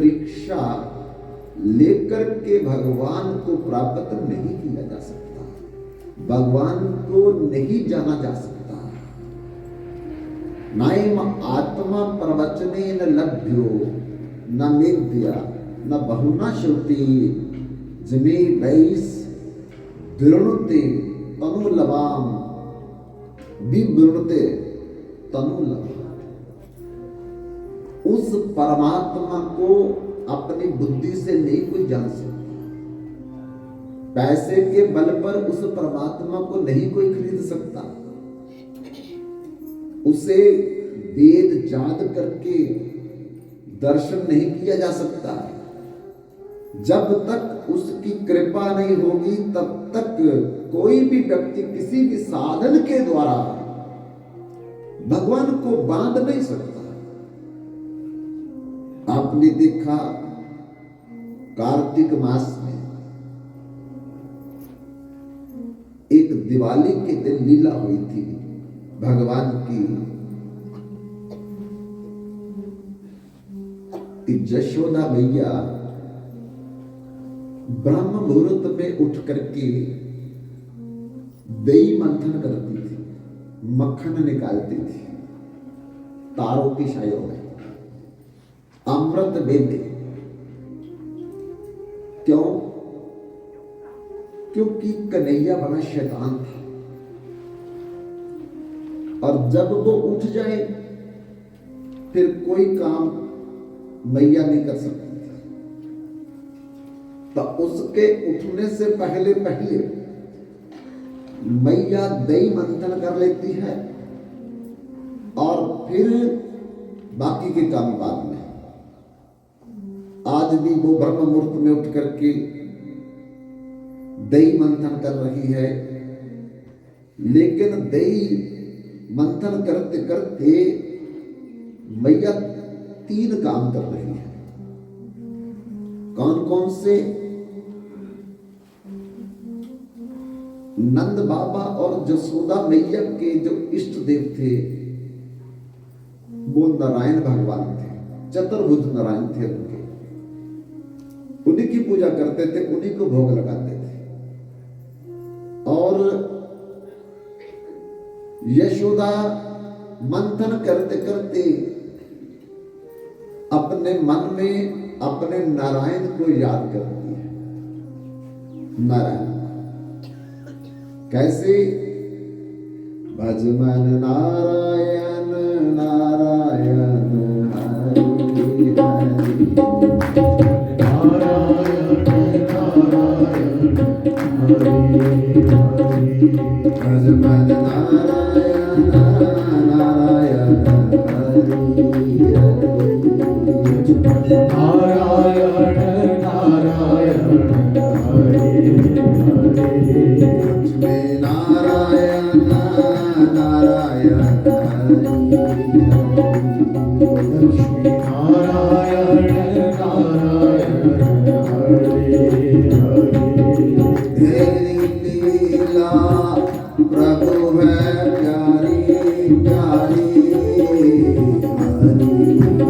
परीक्षा लेकर के भगवान को प्राप्त नहीं किया जा सकता, भगवान को नहीं जाना जा सकता। नायम आत्मा प्रवचने न लभ्यो न मेद्या न बहुना श्रुति जमे वैस विरुणते तनुलवाम विवृणते तनुलवाम। उस परमात्मा को अपनी बुद्धि से नहीं कोई जान सकता, पैसे के बल पर उस परमात्मा को नहीं कोई खरीद सकता, उसे वेद याद करके दर्शन नहीं किया जा सकता। जब तक उसकी कृपा नहीं होगी तब तक कोई भी व्यक्ति किसी भी साधन के द्वारा भगवान को बांध नहीं सकता। आपने देखा कार्तिक मास में एक दिवाली के दिन लीला हुई थी भगवान की कि यशोदा मैया ब्रह्म मुहूर्त में उठ करके दही मंथन करती थी, मक्खन निकालती थी तारों की छाया में, अमृत बेले। क्यों? क्योंकि कन्हैया बड़ा शैतान था और जब वो उठ जाए फिर कोई काम मैया नहीं कर सकती, तो उसके उठने से पहले पहले मैया दही मंथन कर लेती है और फिर बाकी के काम बाद में। आज भी वो ब्रह्म मुहूर्त में उठ करके दही मंथन कर रही है, लेकिन दही मंथन करते करते मैया 3 काम कर रही है। कौन कौन से? नंद बाबा और जसोदा मैया के जो इष्ट देव थे वो नारायण भगवान थे, चतुर्भुज नारायण थे उनके, उन्हीं की पूजा करते थे, उन्हीं को भोग लगाते थे। और यशोदा मंथन करते करते अपने मन में अपने नारायण को याद करती है। नारायण कैसे? भजमन नारायण नारायण हरि हरि, नारायण नारायण हरि हरि, भजमन नारायण नारायण हरि हरि, नारायण नारायण हरि हरि, नारायण नारायण हरि हरि, लक्ष्मी नारायण नारायण हरि हरि। तेरी लीला प्रभु है प्यारी प्यारी हरि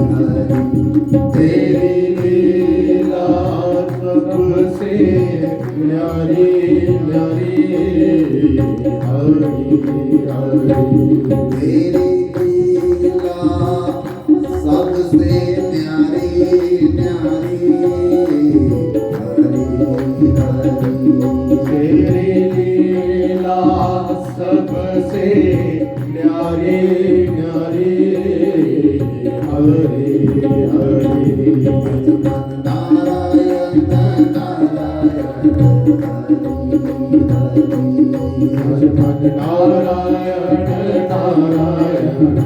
हरि, तेरी लीला सबसे प्यारी प्यारी हरि हरि, तेरी लीला सबसे प्यारी प्यारी हरि हरि, तेरी लीला सबसे प्यारी प्यारी हरि हरि, नारायण नारायण हरि नारायण नारायण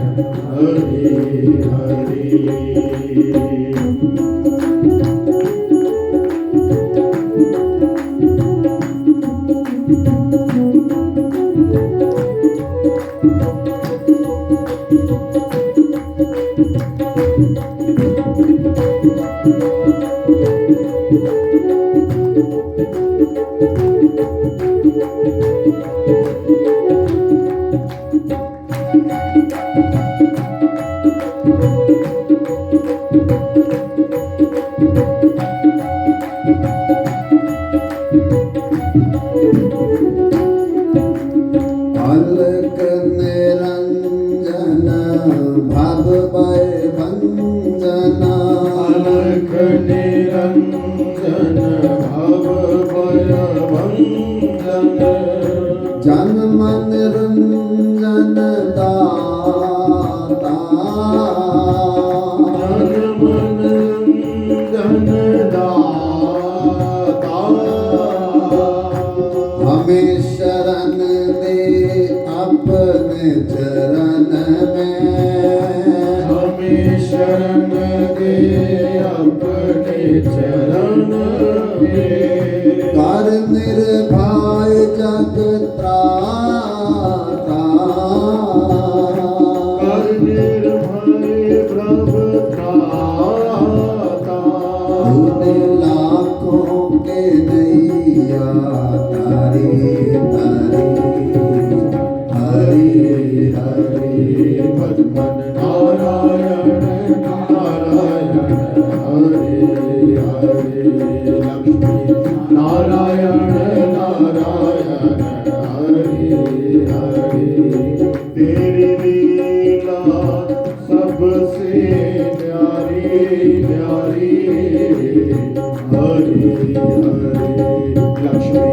हरि हरि। अपने चरण में। कर निर्भय जग त्राता, कर निर्भय प्रभु त्राता। तूने लाखों के नैया तारी तारी। हरि हरि भज मन नारायण नारायण हरे हरे। लक्ष्मी नारायण नारायण हरे हरे। तेरी लीला सबसे न्यारी न्यारी हरे हरे। लक्ष्मी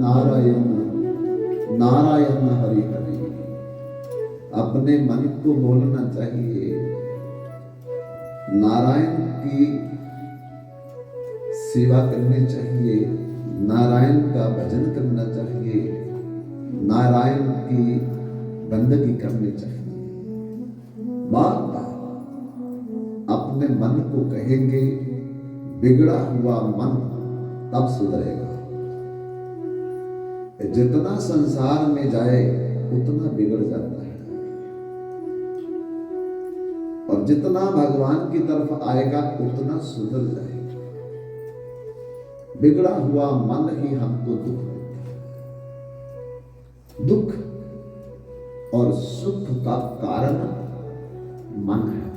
नारायण नारायण हरे हरे। अपने मन को बोलना चाहिए, नारायण की सेवा करनी चाहिए, नारायण का भजन करना चाहिए, नारायण की बंदगी करनी चाहिए। बार बार अपने मन को कहेंगे, बिगड़ा हुआ मन तब सुधरेगा। जितना संसार में जाए उतना बिगड़ जाता है, और जितना भगवान की तरफ आएगा उतना सुधर जाएगा। बिगड़ा हुआ मन ही हमको दुख देता है। दुख और सुख का कारण मन है।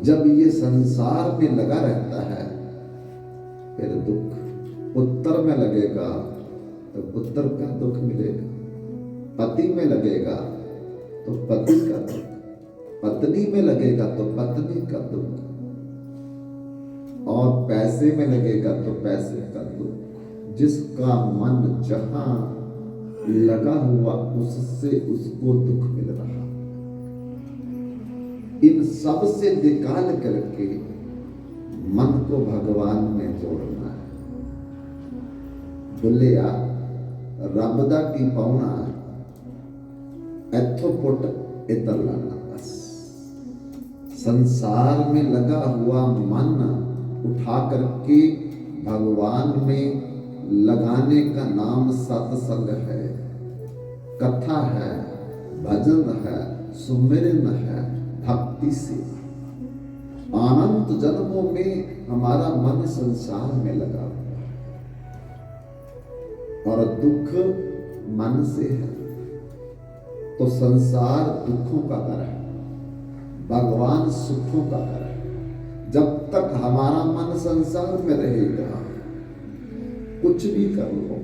जब ये संसार में लगा रहता है फिर दुख, पुत्र में लगेगा तो पुत्र का दुख मिलेगा, पति में लगेगा तो पति का दुख, पत्नी में लगेगा तो पत्नी का दुख, और पैसे में लगेगा तो पैसे का दुख। जिसका मन जहां लगा हुआ उससे उसको दुख मिल रहा। इन सब से निकाल करके मन को भगवान में जोड़ना है। बोलिया रब दा की पाउना इथों पुट इधर लाना। बस संसार में लगा हुआ मन उठा करके भगवान में लगाने का नाम सत्संग है, कथा है, भजन है, सुमिरन है, भक्ति से। अनंत जन्मों में हमारा मन संसार में लगा हुआ है और दुख मन से है, तो संसार दुखों का घर है, भगवान सुखों का घर है। जब तक हमारा मन संसार में रहेगा कुछ भी कर लो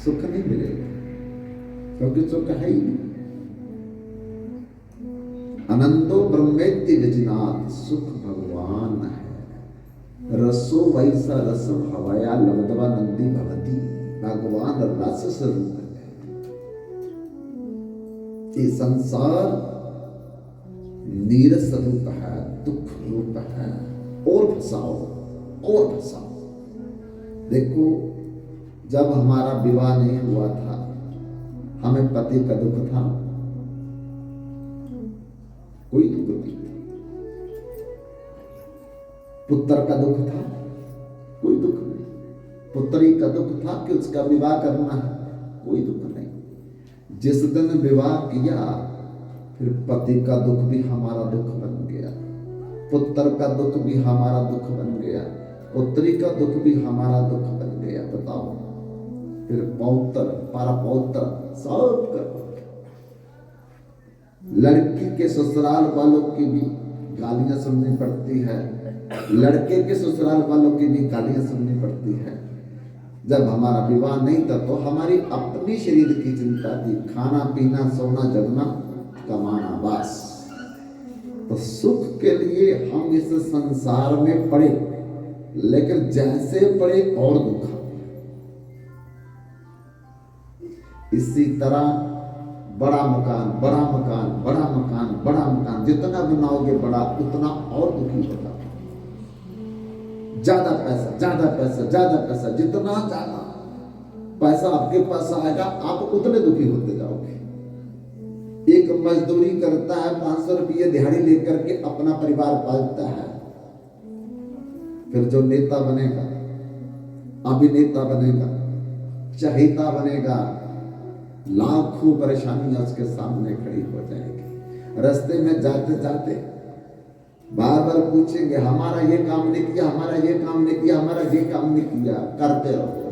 सुख नहीं मिलेगा, क्योंकि सुख है ही नहीं। आनंदो ब्रह्मेति विजनात्, सुख भगवान है। रसो वैसा रस भवया लब्ध्वा नंदी भवति, भगवान रस स्वरूप है। ये संसार नीरस रूप है, दुख रूप है। और फसाओ और फसाओ। देखो जब हमारा विवाह नहीं हुआ था हमें पति का दुख था, कोई दुख नहीं था। पुत्र का दुख था, कोई दुख नहीं। पुत्री का दुख था कि उसका विवाह करना है, कोई दुख नहीं। जिस दिन विवाह किया फिर पति का दुख भी हमारा दुख बन गया, पुत्र का दुख भी हमारा दुख बन गया, पुत्री का दुख भी हमारा दुख बन गया। बताओ फिर पौत्र परपौत्र सब कर। लड़की के ससुराल वालों की भी गालियां सुननी पड़ती है, लड़के के ससुराल वालों की भी गालियां सुननी पड़ती है। जब हमारा विवाह नहीं था तो हमारी अपनी शरीर की चिंता थी, खाना पीना सोना जगना कमाना बस। तो सुख के लिए हम इस संसार में पड़े, लेकिन जैसे पड़े और दुख। इसी तरह बड़ा मकान बड़ा मकान बड़ा मकान बड़ा मकान, जितना बनाओगे बड़ा उतना और दुखी होगा। ज्यादा पैसा ज्यादा पैसा ज्यादा पैसा, जितना ज्यादा पैसा आपके पास आएगा आप उतने दुखी होते जाओगे। एक मजदूरी करता है 500 रुपये दिहाड़ी लेकर के अपना परिवार पालता है, फिर जो नेता बनेगा, अभिनेता बनेगा, चहेता बनेगा, लाखों परेशानियां उसके सामने खड़ी हो जाएगी। रास्ते में जाते जाते बार बार पूछेंगे हमारा ये काम नहीं किया, हमारा ये काम नहीं किया, हमारा ये काम नहीं किया, करते रहो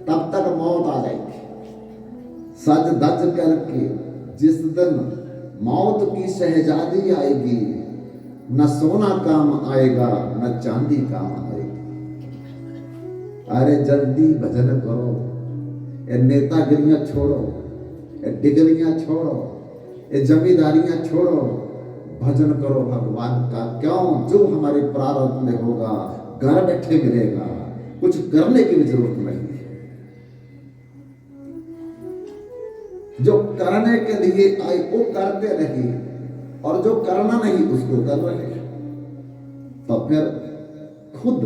तब तक मौत आ जाएगी। सज धज करके जिस दिन मौत की शहजादी आएगी, न सोना काम आएगा न चांदी काम आएगी। अरे जल्दी भजन करो, ये नेतागिरियां छोड़ो, ये डिग्रियां छोड़ो, ये जमींदारियां छोड़ो, भजन करो भगवान का। क्यों? जो हमारे प्रारब्ध में होगा घर बैठे मिलेगा, कुछ करने की भी जरूरत नहीं है। जो करने के लिए आए वो करते रहिए, और जो करना नहीं उसको कर रहे हैं। तो फिर खुद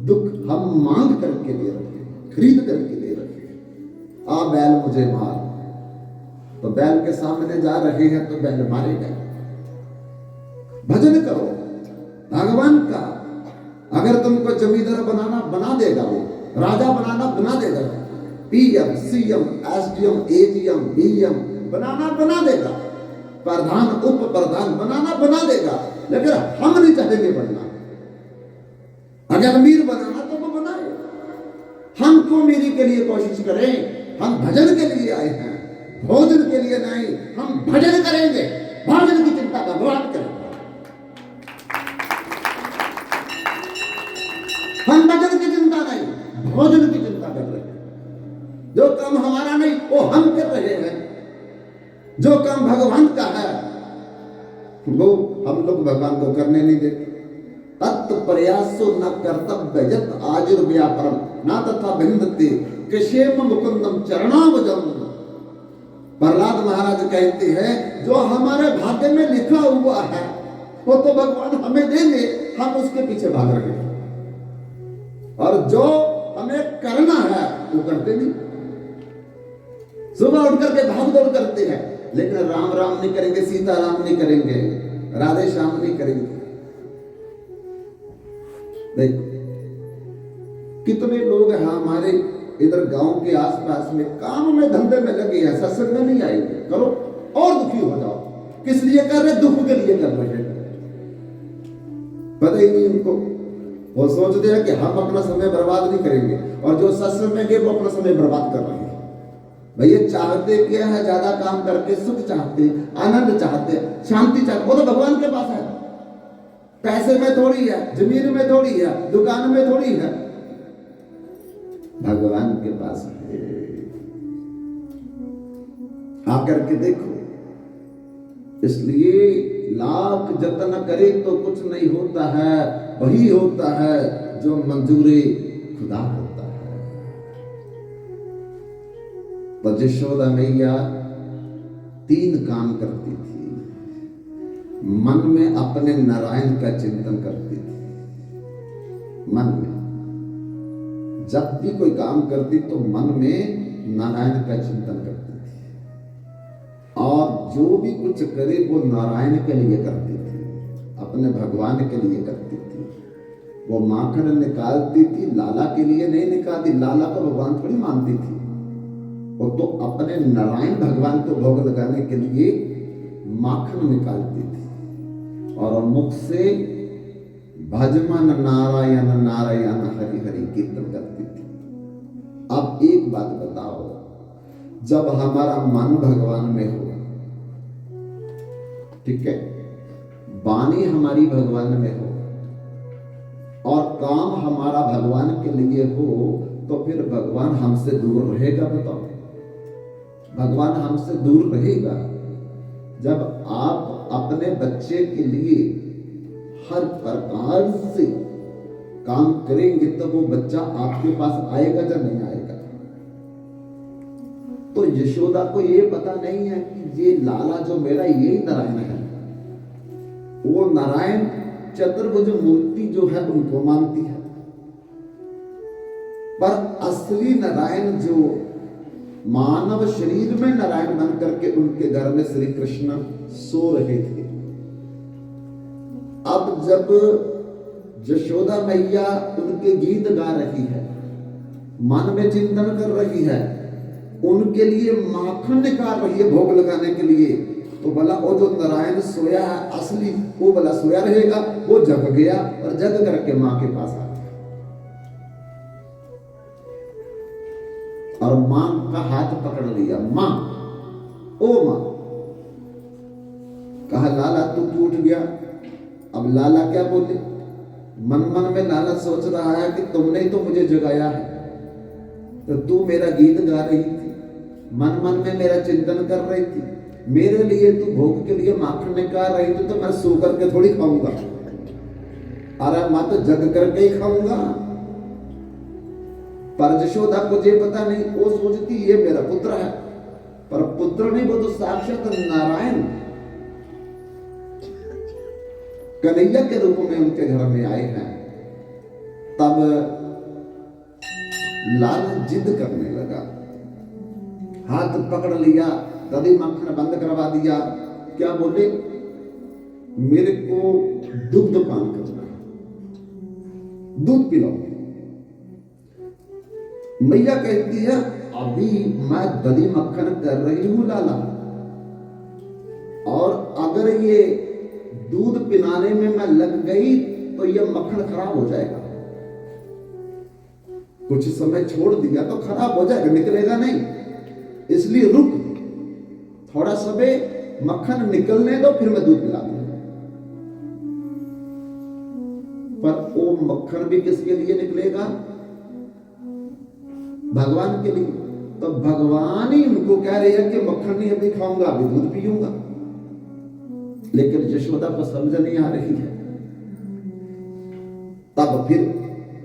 दुख हम मांग करके ले रखे, खरीद करके ले रखे। आ बैल मुझे मार, तो बैल के सामने जा रहे हैं तो बैल मारेगा। भजन करो भगवान का। अगर तुमको जमींदार बनाना बना देगा, वो राजा बनाना बना देगा, PM CM SDM AGM BM बनाना बना देगा, प्रधान उप प्रधान बनाना बना देगा, लेकिन हम नहीं चाहेंगे बनना। अगर अमीर बनाना तो वो बनाए, हम क्यों अमीरी के लिए कोशिश करें? हम भजन के लिए आए हैं, भोजन के लिए नहीं। हम भजन करेंगे, भोजन की चिंता भगवान करेंगे। हम भजन की चिंता नहीं, भोजन की चिंता कर रहे हैं। जो काम हमारा नहीं वो हम कर रहे हैं, जो काम भगवान का है वो हम लोग भगवान को करने नहीं देते। तत् प्रयासो न कर्तव्य यत् आजुर्व्यापरम ना तथा भिन्नते कृषेम मुकुंदम चरणावजम। प्रहलाद महाराज कहते हैं जो हमारे भाग्य में लिखा हुआ है वो तो भगवान हमें देंगे, हम उसके पीछे भाग रहे हैं, और जो हमें करना है वो करते नहीं। सुबह उठ करके भाग दौड़ करते हैं, लेकिन राम राम नहीं करेंगे, सीता राम नहीं करेंगे, राधे श्याम नहीं करेंगे। देखो कितने लोग हैं हमारे इधर गांव के आसपास में काम में धंधे में लगे हैं, सत्संग में नहीं आएंगे। करो और दुखी हो जाओ, किस लिए कर रहे? दुख के लिए कर रहे हैं, पता ही नहीं उनको। वो सोचते हैं कि हम अपना समय बर्बाद नहीं करेंगे, और जो सत्संग में गए वो अपना समय बर्बाद कर रहे हैं। भैया चाहते क्या है? ज्यादा काम करके सुख चाहते, आनंद चाहते, शांति चाहते, वो तो भगवान के पास है। पैसे में थोड़ी है, जमीन में थोड़ी है, दुकान में थोड़ी है, भगवान के पास है। आकर के देखो। इसलिए लाख जतन करे तो कुछ नहीं होता है, वही होता है जो मंजूरे खुदा होता है। तो यशोदा मैया 3 काम करती थी। मन में अपने नारायण का चिंतन करती थी। मन में जब भी कोई काम करती तो मन में नारायण का चिंतन करती थी, और जो भी कुछ करे वो नारायण के लिए करती थी, अपने भगवान के लिए करती थी। वो माखन निकालती थी, लाला के लिए नहीं निकालती। लाला को भगवान थोड़ी मानती थी, वो तो अपने नारायण भगवान को भोग लगाने के लिए माखन निकालती थी, और मुख से भजमन नारायण नारायण हरि हरि कीर्तन करती थी। अब एक बात बताओ, जब हमारा मन भगवान में हो, ठीक है, वाणी हमारी भगवान में हो, और काम हमारा भगवान के लिए हो, तो फिर भगवान हमसे दूर रहेगा? बताओ, भगवान हमसे दूर रहेगा? जब आप अपने बच्चे के लिए हर प्रकार से काम करेंगे तो वो बच्चा आपके पास आएगा या नहीं आएगा? तो यशोदा को ये पता नहीं है कि ये लाला जो मेरा यही नारायण है। वो नारायण चतुर्भुज मूर्ति जो है उनको मानती है, पर असली नारायण जो मानव शरीर में नारायण बन करके उनके घर में श्री कृष्ण सो रहे थे। अब जब यशोदा मैया उनके गीत गा रही है, मन में चिंतन कर रही है, उनके लिए माखन निकाल रही है भोग लगाने के लिए, तो भला वो जो नारायण सोया है असली, वो भला सोया रहेगा? वो जग गया और जग करके मां के पास आ गया, और मां का हाथ पकड़ लिया। मां, ओ मां, कहा लाला तू क्यों उठ गया? अब लाला क्या बोले? मन मन में लाला सोच रहा है कि तुमने तो मुझे जगाया है, तो तू मेरा गीत गा रही थी, मन मन में मेरा चिंतन कर रही थी, मेरे लिए तू भोग के लिए माखन निकाल रही थी, तो मैं सो करके थोड़ी खाऊंगा। अरे मैं तो जग करके ही खाऊंगा। पर यशोदा को ये पता नहीं, वो सोचती ये मेरा पुत्र है, पर पुत्र नहीं, वो तो साक्षात नारायण कन्हैया के रूप में उनके घर में आए हैं। तब लाल जिद करने लगा, हाथ पकड़ लिया, दधी मक्खन बंद करवा दिया। क्या बोले? मेरे को दुग्ध पान करना है, दूध पिलाओ। मैया कहती है अभी मैं दधी मक्खन कर रही हूं लाला, और अगर ये दूध पिलाने में मैं लग गई तो ये मक्खन खराब हो जाएगा। कुछ समय छोड़ दिया तो खराब हो जाएगा, निकलेगा नहीं। इसलिए रुक, थोड़ा समय मक्खन निकलने दो, फिर मैं दूध पिला दूंगा। पर वो मक्खन भी किसके लिए निकलेगा? भगवान के लिए। तो भगवान ही उनको कह रहे हैं कि मक्खन नहीं अभी खाऊंगा, अभी दूध पीऊंगा। लेकिन यशोदा को समझ नहीं आ रही है। तब फिर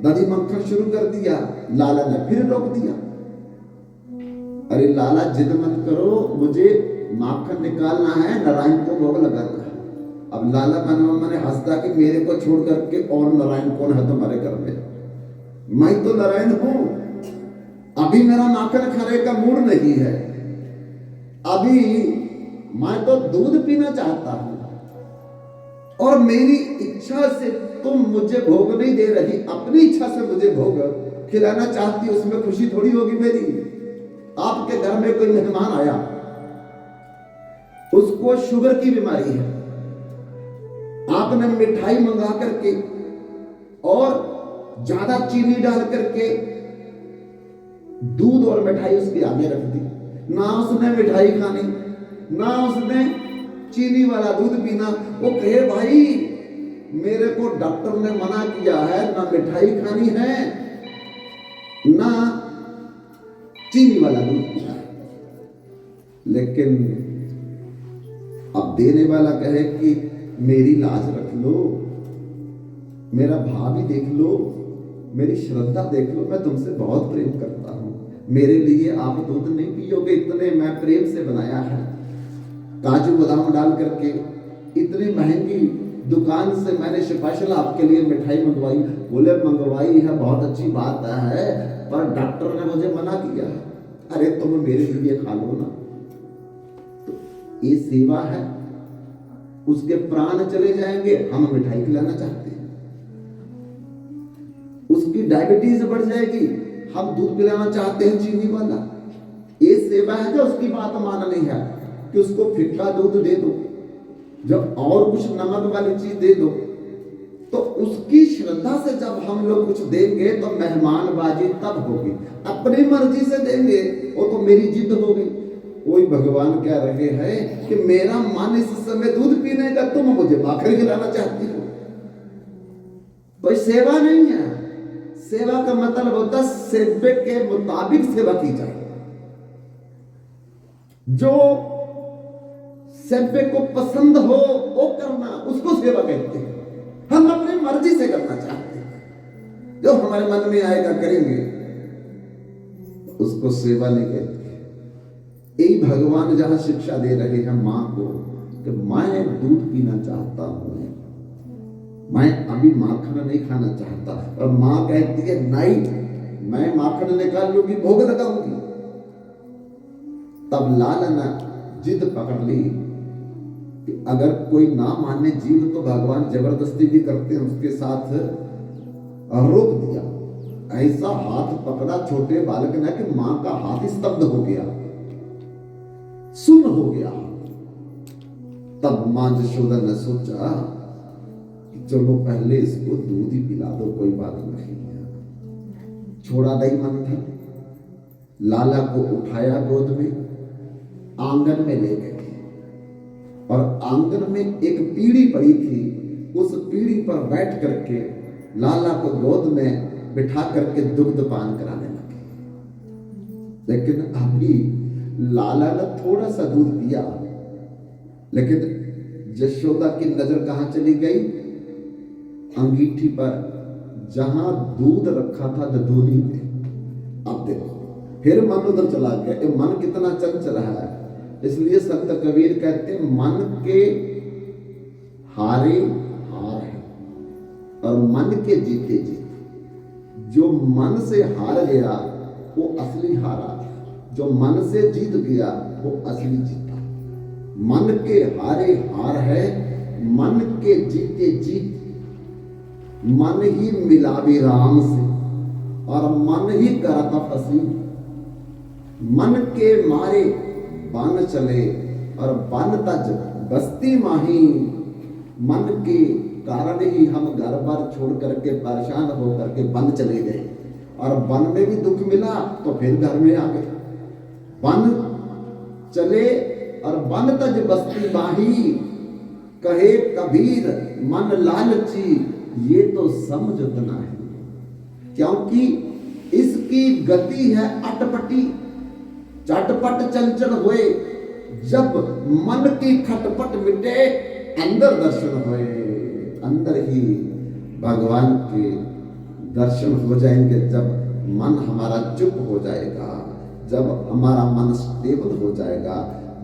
दधी मक्खन शुरू कर दिया, लाला ने फिर रोक दिया। अरे लाला जिद मत करो, मुझे माखन निकालना है, नारायण को भोग लगाना है। अब लाला मनोरमा ने हंसता कि मेरे को छोड़ करके और नारायण कौन है तुम्हारे घर में? मैं तो नारायण हूं। अभी मेरा माखन खाने का मूड नहीं है, अभी मैं तो दूध पीना चाहता हूं और मेरी इच्छा से तुम मुझे भोग नहीं दे रही, अपनी इच्छा से मुझे भोग खिलाना चाहती, उसमें खुशी थोड़ी होगी मेरी। आपके घर में कोई मेहमान आया, उसको शुगर की बीमारी है, आपने मिठाई मंगा करके और ज्यादा चीनी डाल करके दूध और मिठाई उसके आगे रख दी। ना उसने मिठाई खानी, ना उसने चीनी वाला दूध पीना। वो कहे भाई मेरे को डॉक्टर ने मना किया है, ना मिठाई खानी है ना चीनी वाला दूध पीना है। लेकिन अब देने वाला कहे कि मेरी लाज रख लो, मेरा भाव ही देख लो, मेरी श्रद्धा देख लो, मैं तुमसे बहुत प्रेम करता हूं, मेरे लिए आप दूध नहीं पियोगे, इतने मैं प्रेम से बनाया है, काजू बादाम डाल करके इतनी महंगी दुकान से मैंने स्पेशल आपके लिए मिठाई मंगवाई। बोले मंगवाई है, बहुत अच्छी बात है, पर डॉक्टर ने मुझे मना किया। अरे तुम मेरे लिए खा लो ना। तो ये सेवा है, उसके प्राण चले जाएंगे, हम मिठाई खिलाना चाहते हैं। उसकी डायबिटीज बढ़ जाएगी, हम दूध पिलाना चाहते हैं चीनी वाला। ये सेवा है, जो उसकी बात माननी है कि उसको फिक्का दूध दे दो, जब और कुछ नमक वाली चीज दे दो। तो उसकी श्रद्धा से जब हम लोग कुछ देंगे तो मेहमानबाजी तब होगी। अपनी मर्जी से देंगे वो तो मेरी जिद हो गई। वही भगवान कह रहे हैं कि मेरा मन इस समय दूध पीने का, तुम मुझे माखन खिलाना चाहती हो। कोई सेवा नहीं है। सेवा का मतलब होता है सेव्य के मुताबिक सेवा की जाए। जो सेव्य को पसंद हो वो करना, उसको सेवा कहते हैं। हम अपनी मर्जी से करना चाहते हैं, जो हमारे मन में आएगा करेंगे, उसको सेवा नहीं कहते। यही भगवान जहां शिक्षा दे रहे हैं मां को कि मैं दूध पीना चाहता हूं, मैं अभी माखन नहीं खाना चाहता। और मां कहती है नहीं, मैं माखन निकाल लूंगी, भोग लगाऊंगी। तब लाला ने जिद पकड़ ली कि अगर कोई ना माने जीव तो भगवान जबरदस्ती भी करते हैं, उसके साथ रोक दिया। ऐसा हाथ पकड़ा छोटे बालक ने कि मां का हाथ स्तब्ध हो गया, सुन हो गया। तब मां यशोदा ने सोचा कि चलो पहले इसको दूध ही पिला दो, कोई बात नहीं। छोड़ा दही मंथन, लाला को उठाया गोद में, आंगन में ले गए और आंगन में एक पीढ़ी पड़ी थी, उस पीढ़ी पर बैठ करके लाला को गोद में बिठा करके दुग्ध पान कराने लगे। लेकिन अभी लाला ने थोड़ा सा दूध पिया, लेकिन यशोदा की नजर कहां चली गई? अंगीठी पर जहां दूध रखा था दधूनी में। अब देखो फिर मन उधर चला गया। ये मन कितना चंचल है। इसलिए संत कबीर कहते हैं मन के हारे हार है और मन के जीते जीत। जो मन से हार गया वो असली हारा, जो मन से जीत गया वो असली जीता। मन के हारे हार है, मन के जीते जीत। मन ही मिलावे राम से और मन ही करता फसी। मन के मारे बन चले और बन तज बस्ती माही। मन के कारण ही हम घर बार छोड़ करके परेशान होकर के बन चले गए और वन में भी दुख मिला तो फिर घर में आ गए। वन चले और वन तज बस्ती बाही, कहे कबीर मन लालची, ये तो समझ उतना है। क्योंकि इसकी गति है अटपटी, चटपट चंचल हुए, जब मन की खटपट मिटे अंदर दर्शन होए, अंदर ही भगवान के दर्शन हो जाएंगे। जब मन हमारा चुप हो जाएगा, जब हमारा मन स्टेबल हो जाएगा,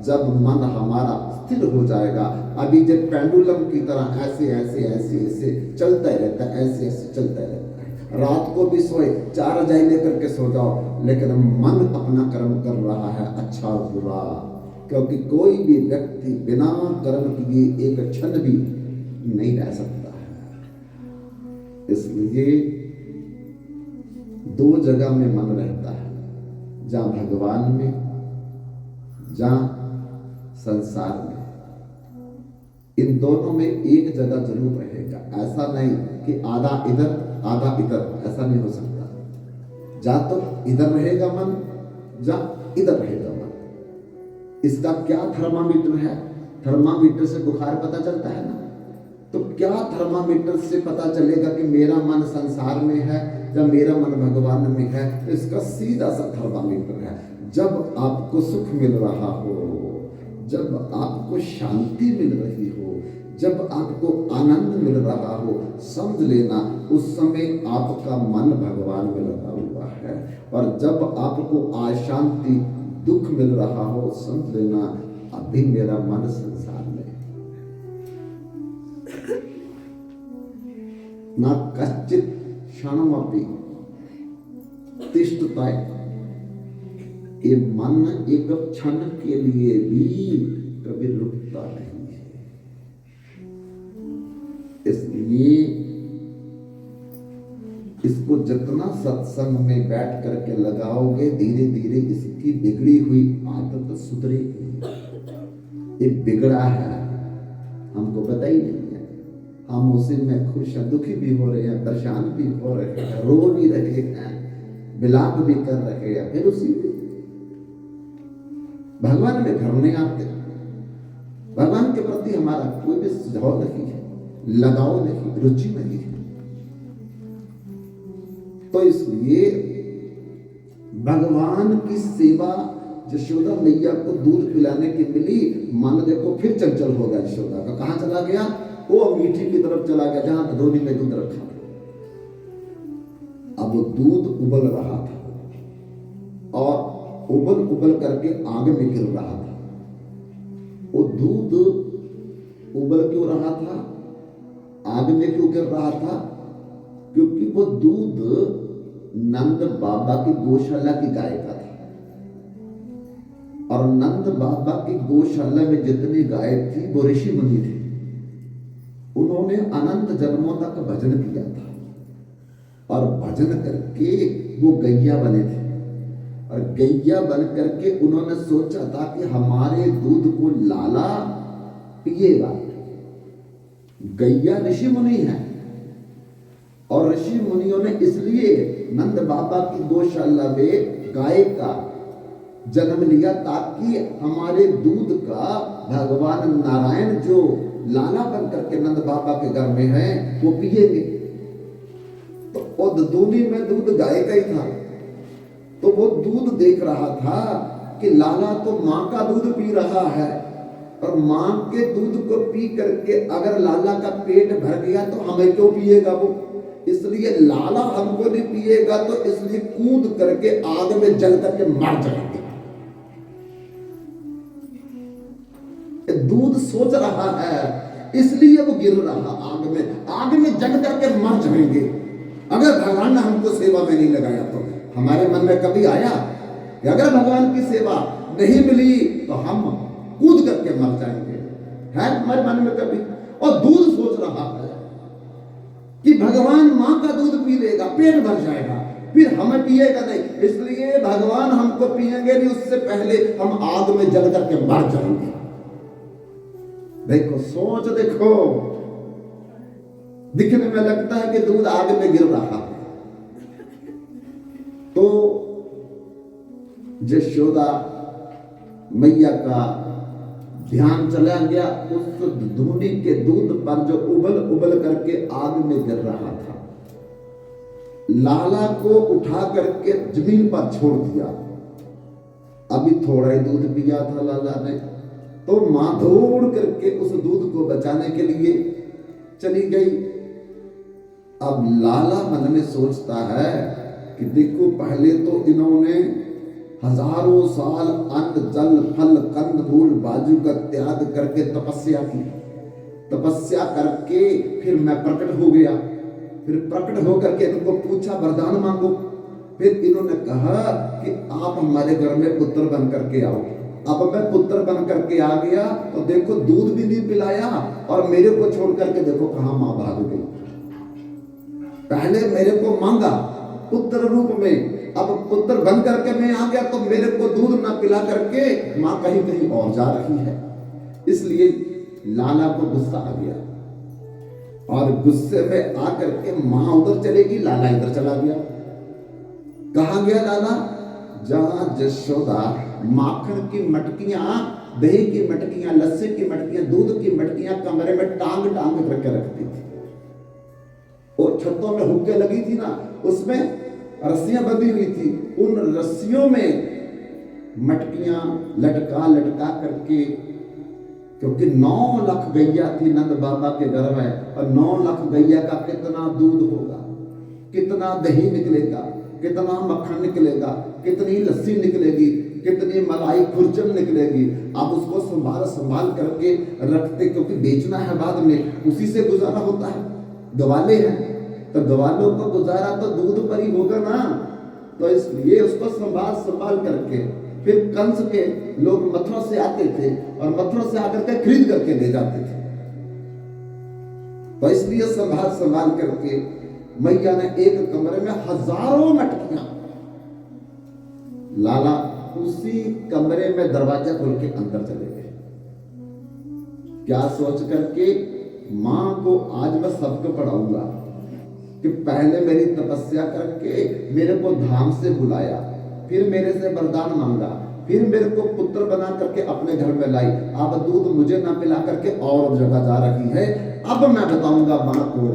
जब मन हमारा स्थिर हो जाएगा। अभी जब पेंडुलम की तरह ऐसे ऐसे ऐसे ऐसे चलता ही रहता है, ऐसे ऐसे चलता ही रहता है। रात को भी सोए 4 रजाई लेकर के सो जाओ, लेकिन मन अपना कर्म कर रहा है, अच्छा बुरा। क्योंकि कोई भी व्यक्ति बिना कर्म किए एक क्षण भी नहीं रह सकता है। इसलिए 2 जगह में मन रहता है, जहां भगवान में, जहां संसार में। इन दोनों में एक जगह जरूर रहेगा। ऐसा नहीं कि आधा इधर आधा इधर, ऐसा नहीं हो सकता। जहां तो इधर रहेगा मन, जहां इधर रहेगा मन। इसका क्या थर्मामीटर है? थर्मामीटर से बुखार पता चलता है ना। तो क्या थर्मामीटर से पता चलेगा कि मेरा मन संसार में है या मेरा मन भगवान में है? इसका सीधा सा थर्मामीटर है। जब आपको सुख मिल रहा हो, जब आपको शांति मिल रही हो, जब आपको आनंद मिल रहा हो, समझ लेना उस समय आपका मन भगवान में लगा हुआ है। और जब आपको अशांति दुख मिल रहा हो, समझ लेना अभी मेरा मन संसार में है। ना कश्चित क्षणमपि तिष्ठताय, ये मन एक क्षण के लिए भी कभी रुकता नहीं है। इसलिए इसको जितना सत्संग में बैठ करके लगाओगे, धीरे धीरे इसकी बिगड़ी हुई आदत सुधरेगी। ये बिगड़ा है, हमको पता ही नहीं है। हम उसी में खुश हैं, दुखी भी हो रहे हैं, परेशान भी हो रहे हैं, रो भी रहे हैं, विलाप भी कर रहे हैं, फिर उसी में भगवान में घर नहीं आते। भगवान के प्रति हमारा कोई भी सुझाव नहीं है, लगाव नहीं, रुचि नहीं है। तो इसलिए भगवान की सेवा, यशोदा मैया को दूध पिलाने की मिली, मन देखो फिर चंचल हो गया यशोदा का। कहां चला गया? वो मीठी की तरफ चला गया, जहां धोनी में दूध रखा था। अब वो दूध उबल रहा था और उबल उबल करके आग में गिर रहा था। वो दूध उबल क्यों रहा था, आग में क्यों गिर रहा था? क्योंकि वो दूध नंद बाबा की गौशाला की गाय का था। और नंद बाबा की गौशाला में जितनी गाय थी वो ऋषि मुनि थे। उन्होंने अनंत जन्मों तक भजन किया था और भजन करके वो गैया बने थे। और गैया बन करके उन्होंने सोचा था कि हमारे दूध को लाला पिएगा। गैया ऋषि मुनि है और ऋषि मुनियों ने इसलिए नंद बाबा की गौशाला में गाय का जन्म लिया ताकि हमारे दूध का भगवान नारायण जो लाला बन करके नंद बाबा के घर में है वो पिएंगे। तो दूनी में दूध गाय का ही था। तो वो दूध देख रहा था कि लाला तो मां का दूध पी रहा है और मां के दूध को पी करके अगर लाला का पेट भर गया तो हमें क्यों पिएगा वो? इसलिए लाला हमको नहीं पिएगा तो इसलिए कूद करके आग में जल करके मर जाएंगे। दूध सोच रहा है इसलिए वो गिर रहा आग में जल करके मर जाएंगे। अगर भगवान ने हमको सेवा में नहीं लगाया तो हमारे मन में कभी आया कि अगर भगवान की सेवा नहीं मिली तो हम कूद करके मर जाएंगे? है हमारे मन में कभी? और दूध सोच रहा है कि भगवान मां का दूध पी लेगा, पेट भर जाएगा, फिर हमें पिएगा नहीं, इसलिए भगवान हमको पिएंगे नहीं, उससे पहले हम आग में जल करके मर जाएंगे। देखो सोच, देखो दिखने में लगता है कि दूध आग में गिर रहा है, तो यशोदा मैया का ध्यान चला गया उस धूनी के दूध पर जो उबल उबल करके आग में गिर रहा था। लाला को उठा करके जमीन पर छोड़ दिया। अभी थोड़ा ही दूध पिया था लाला ने, तो मां दौड़ करके उस दूध को बचाने के लिए चली गई। अब लाला मन में सोचता है कि देखो, पहले तो इन्होंने हजारों साल अन्न जल फल कंद मूल बाजू का त्याग करके तपस्या की। तपस्या करके फिर मैं प्रकट हो गया। फिर प्रकट होकर के इनको पूछा वरदान मांगो। फिर इन्होंने कहा कि आप हमारे घर में पुत्र बन करके आओ। अब मैं पुत्र बन करके आ गया तो देखो दूध भी नहीं पिलाया और मेरे को छोड़ करके देखो कहां मां भाग गई। पहले मेरे को मांगा पुत्र रूप में, अब पुत्र बन करके मैं आ गया तो मेरे को दूध ना पिला करके मां कहीं कहीं और जा रही है। इसलिए लाला को गुस्सा आ गया और गुस्से में आकर के मां उधर चलेगी, लाला इधर चला गया। कहां गया लाला? जहां यशोदा माखन की मटकियां, दही की मटकियां, लस्सी की मटकियां, दूध की मटकियां कमरे में टांग टांग करके रखती थी। और छतों में हुक्के लगी थी ना, उसमें रस्सियां बंधी हुई थी। उन रस्सियों में मटकियां लटका लटका करके, क्योंकि 9 लाख गैया थी नंद बाबा के घर में, और 9 लाख गैया का कितना दूध होगा, कितना दही निकलेगा, कितना मक्खन निकलेगा, कितनी लस्सी निकलेगी, कितनी मलाई खुरचन निकलेगी। अब उसको संभाल संभाल करके रखते, क्योंकि बेचना है बाद में, उसी से गुजारा होता है। गवाले हैं तो गवालों को गुजारा तो दूध पर ही होगा ना, तो इसलिए उसको संभाल संभाल करके फिर कंस के लोग मथुरा से आते थे और मथुरा से आकर के खरीद करके ले जाते थे। तो इसलिए संभाल संभाल करके मैया ने एक कमरे में हजारों मटकियां, लाला उसी कमरे में दरवाजा खोल के अंदर चले गए। क्या सोच करके, मां को आज मैं सबको पढ़ाऊंगा कि पहले मेरी तपस्या करके मेरे को धाम से बुलाया, फिर मेरे से वरदान मांगा, फिर मेरे को पुत्र बना करके अपने घर में लाई। अब दूध मुझे ना पिला करके और जगह जा रही है। अब मैं बताऊंगा मां को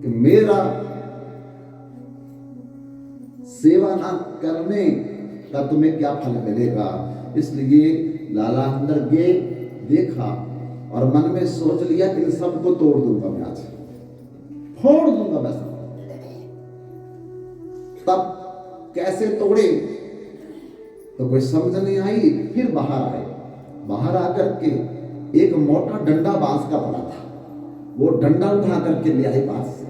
कि मेरा सेवा ना करने का तुम्हें क्या फल मिलेगा। इसलिए लाला अंदर गए, देखा और मन में सोच लिया कि इन सबको तोड़ दूंगा मैं, आज फोड़ दूंगा बस। तब कैसे तोड़े तो कोई समझ नहीं आई। फिर बाहर आए, बाहर आकर के एक मोटा डंडा बांस का पड़ा था, वो डंडा उठा करके ले आए पास से।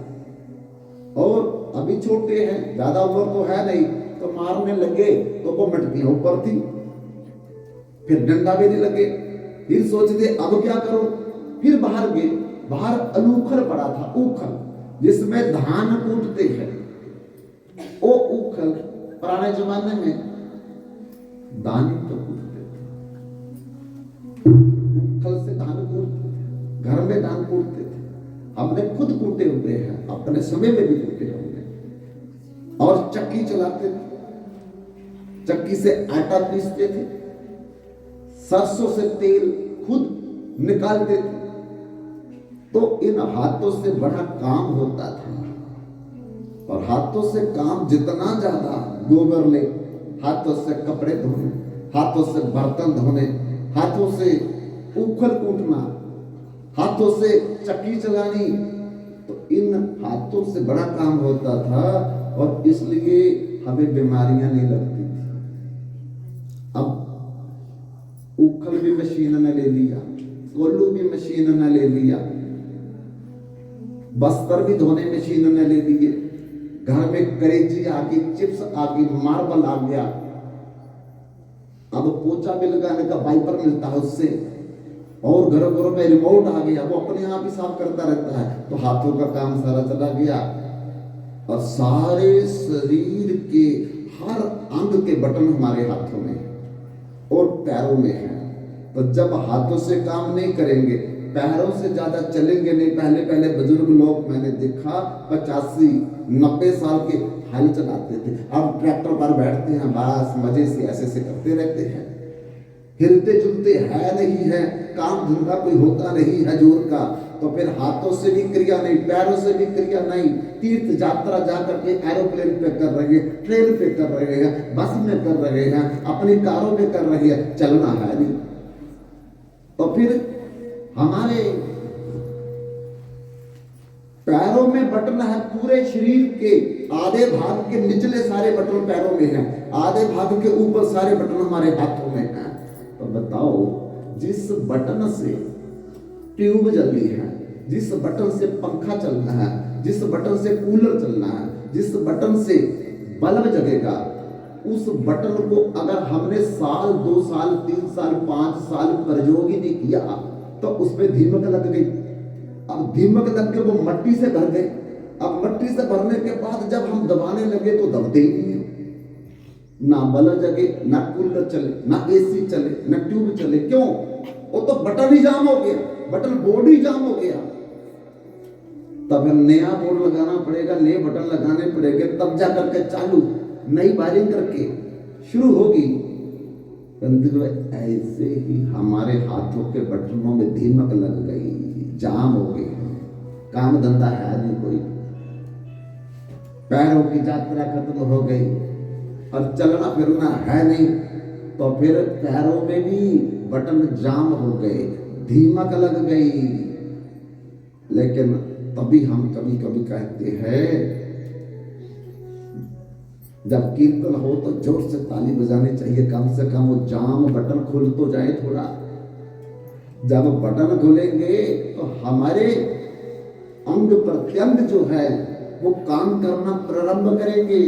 और अभी छोटे हैं, ज्यादा उम्र तो है नहीं, तो मारने लगे तो वो मटकियां ऊपर थी, फिर डंडा भी नहीं लगे। फिर सोचते अब क्या करो, फिर बाहर गए। बाहर अलूखल पड़ा था, ऊखल जिसमें धान कूटते हैं। वो ऊखल पुराने जमाने में दानी तो कूटते थे, ऊखल से धान कूटते थे, घर में धान कूटते थे। हमने खुद कूटे हुए हैं, अपने समय में भी कूटे हमने। और चक्की चलाते थे, चक्की से आटा पीसते थे, सरसों से तेल खुद निकालते थे। तो इन हाथों से बड़ा काम होता था। और हाथों से काम जितना ज्यादा, गोबर ले, हाथों से कपड़े धोने, हाथों से बर्तन धोने, हाथों से ऊखल कूटना, हाथों से चक्की चलानी, तो इन हाथों से बड़ा काम होता था। और इसलिए हमें बीमारियां नहीं लगती थी। अब ऊखल भी मशीन ने ले लिया, कोल्लू भी मशीन ने ले लिया, बस्तर भी धोने मशीन ने ले लिए, घर में करेजी आ गई, चिप्स आ गई, मार्बल आ गया। अब पोछा भी लगाने का वाइपर मिलता है उससे, और घरों घरों में रिमोट आ गया, वो अपने आप ही साफ करता रहता है। तो हाथों का काम सारा चला गया और सारे शरीर के हर अंग के बटन हमारे हाथों में और पैरों में है। तो जब हाथों से काम नहीं करेंगे, पैरों से ज्यादा चलेंगे नहीं। पहले पहले बुजुर्ग लोग मैंने देखा 85-90 साल के हल चलाते थे, अब ट्रैक्टर पर बैठते हैं, बस मजे से ऐसे ऐसे करते रहते हैं, हिलते जुलते है नहीं है, काम धंधा कोई होता नहीं है जोर का, तो फिर हाथों से भी क्रिया नहीं, पैरों से भी क्रिया नहीं, तीर्थ यात्रा जाकर के एरोप्लेन पे कर रहे हैं, ट्रेन पे कर रहे हैं, बस में कर रहे हैं, अपनी कारों में कर रहे हैं, चलना है नहीं। तो फिर हमारे पैरों में बटन है, पूरे शरीर के आधे भाग के निचले सारे बटन पैरों में हैं, आधे भाग के ऊपर सारे बटन हमारे हाथों में हैं। तो बताओ, जिस बटन से ट्यूब जलनी है, जिस बटन से पंखा चलना है, जिस बटन से कूलर चलना है, जिस बटन से बल्ब जगेगा, उस बटन को अगर हमने साल 2 साल 3 साल 5 साल प्रयोग ही नहीं किया तो उसमें दीमक लग गई। अब दीमक लग के वो मट्टी से भर गए। अब मट्टी से भरने के बाद जब हम दबाने लगे तो दबते ही नहीं, ना बल्ब जगे, ना कूलर चले, ना एसी चले, ना ट्यूब चले। क्यों? वो तो बटन ही जाम हो गया, बटन बोर्ड ही जाम हो गया। तब नया बोर्ड लगाना पड़ेगा, नए बटन लगाने पड़ेंगे, तब जा करके चालू नई वायरिंग करके शुरू होगी। परंतु ऐसे ही हमारे हाथों के बटनों में दीमक लग गई, जाम हो गए, काम धंधा है नहीं कोई, पैरों की यात्रा खत्म हो गई और चलना फिरना है नहीं, तो फिर पैरों में भी बटन जाम हो गए, दीमक लग गई। लेकिन तभी हम कभी कभी कहते हैं, जब कीर्तन हो तो जोर से ताली बजानी चाहिए, कम से कम वो जाम बटन खुल तो जाए थोड़ा। जब बटन खुलेंगे तो हमारे अंग प्रत्यंग जो है वो काम करना प्रारंभ करेंगे।